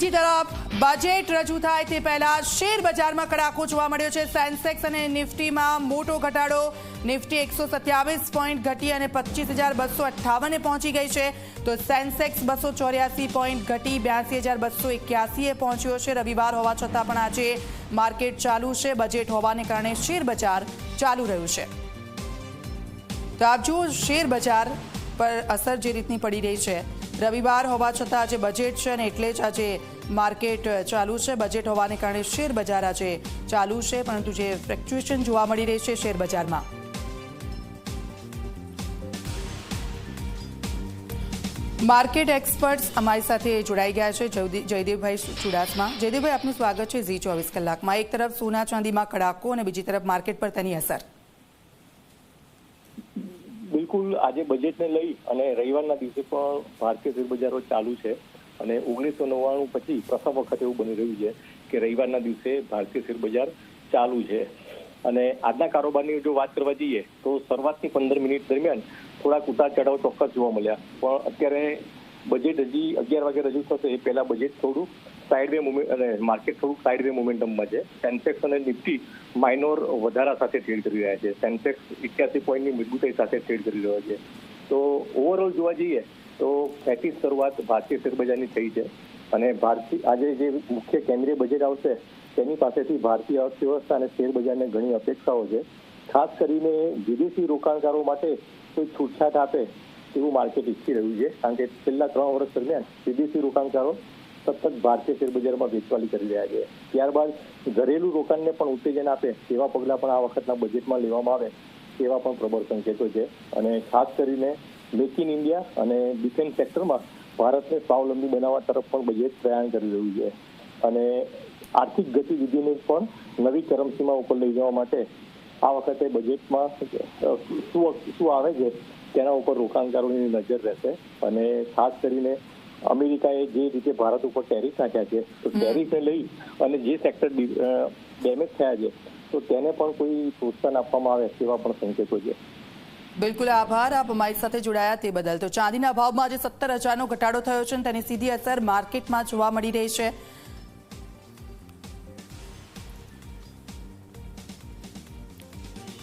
બીજી તરફ બજેટ રજૂ થાય તે પહેલા શેર બજારમાં કડાકો જોવા મળ્યો છે। સેન્સેક્સ અને નિફ્ટીમાં મોટો ઘટાડો। નિફ્ટી 127 પોઈન્ટ ઘટી અને 25,258 પહોંચી ગઈ છે, તો સેન્સેક્સ 284 પોઈન્ટ ઘટી 82,281 પહોંચ્યો છે। રવિવાર હોવા છતાં પણ આજે માર્કેટ ચાલુ છે। બજેટ હોવાને કારણે શેર બજાર ચાલુ રહ્યું છે। તો આપ જુઓ શેર બજાર પર અસર જે રીતની પડી રહી છે। રવિવાર હોવા છતાં આજે બજેટ છે અને એટલે જ આજે માર્કેટ ચાલુ છે। બજેટ હોવાને કારણે શેર બજાર આજે ચાલુ છે, પરંતુ જે ફ્લક્ચ્યુએશન જોવા મળી રહી છે શેર બજારમાં, માર્કેટ એક્સપર્ટ્સ અમારી સાથે જોડાઈ ગયા છે। જયદેવભાઈ ચુડાસમા। જયદેવભાઈ, આપનું સ્વાગત છે ઝી 24 કલાકમાં। એક તરફ સોના ચાંદીમાં કડાકો અને બીજી તરફ માર્કેટ પર તેની અસર। બિલકુલ, આજે બજેટને લઈ અને રવિવારના દિવસે પણ ભારતીય શેર બજારો ચાલુ છે અને 1999 પછી પ્રથમ વખત એવું બની રહ્યું છે કે રવિવારના દિવસે ભારતીય શેર બજાર ચાલુ છે। અને આજના કારોબારની જો વાત કરવા જઈએ તો શરૂઆતની 15 મિનિટ દરમિયાન થોડાક ઉતાર ચઢાવ ચોક્કસ જોવા મળ્યા, પણ અત્યારે બજેટ હજી 11 વાગે રજૂ થશે એ પહેલા બજેટ થોડું સાઇડવે મુવમેન્ટ અને માર્કેટ થોડુંક સાઇડવે મોમેન્ટમમાં છે। સેન્સેક્સ અને નિફ્ટી માઇનોર વધારા સાથે ટ્રેડ કરી રહ્યા છે। સેન્સેક્સ 81 પોઈન્ટની મજબૂતાઈ સાથે ટ્રેડ કરી રહ્યો છે। તો ઓવરઓલ જોવા જઈએ તો ફેટી શરૂઆત ભારતીય શેર બજારની થઈ છે અને આજે જે મુખ્ય કેન્દ્રીય બજેટ આવશે તેની પાસેથી ભારતીય અર્થવ્યવસ્થા અને શેર બજારને ઘણી અપેક્ષાઓ છે। ખાસ કરીને વિદેશી રોકાણકારો માટે કોઈ છૂટછાટ આપે એવું માર્કેટ ઈચ્છી રહ્યું છે, કારણ કે છેલ્લા 3 વર્ષ દરમિયાન વિદેશી રોકાણકારો સતત ભારતીય શેર બજારમાં વેચવાલી કરી રહ્યા છે। ત્યારબાદ ઘરેલું રોકાણને પણ ઉત્તેજન આપે તેવા પગલાં પણ આ વખતના બજેટમાં લેવામાં આવે તેવા પણ પ્રબળ સંકેતો છે। અને ખાસ કરીને મેક ઇન ઇન્ડિયા અને ડિફેન્સ સેક્ટરમાં ભારતને સ્વાવલંબી બનાવવા તરફ પણ બજેટ પ્રયાણ કરી રહ્યું છે અને આર્થિક ગતિવિધિને પણ નવી ચરમસીમા ઉપર લઈ જવા માટે આ વખતે બજેટમાં શું આવે છે તેના ઉપર રોકાણકારોની નજર રહેશે। અને ખાસ કરીને અમેરિકાએ જે રીતે ભારત ઉપર ટેરિફ નાખ્યા છે, તો ટેરિફને લઈ અને જે સેક્ટર ડેમેજ થયા છે તો તેને પણ કોઈ પ્રોત્સાહન આપવામાં આવે તેવા પણ સંકેતો છે। બિલકુલ, આભાર આપ અમારી સાથે જોડાયા તે બદલ। તો ચાંદીના ભાવમાં આજે 17,000નો ઘટાડો થયો છે અને તેની સીધી અસર માર્કેટમાં જોવા મળી રહી છે।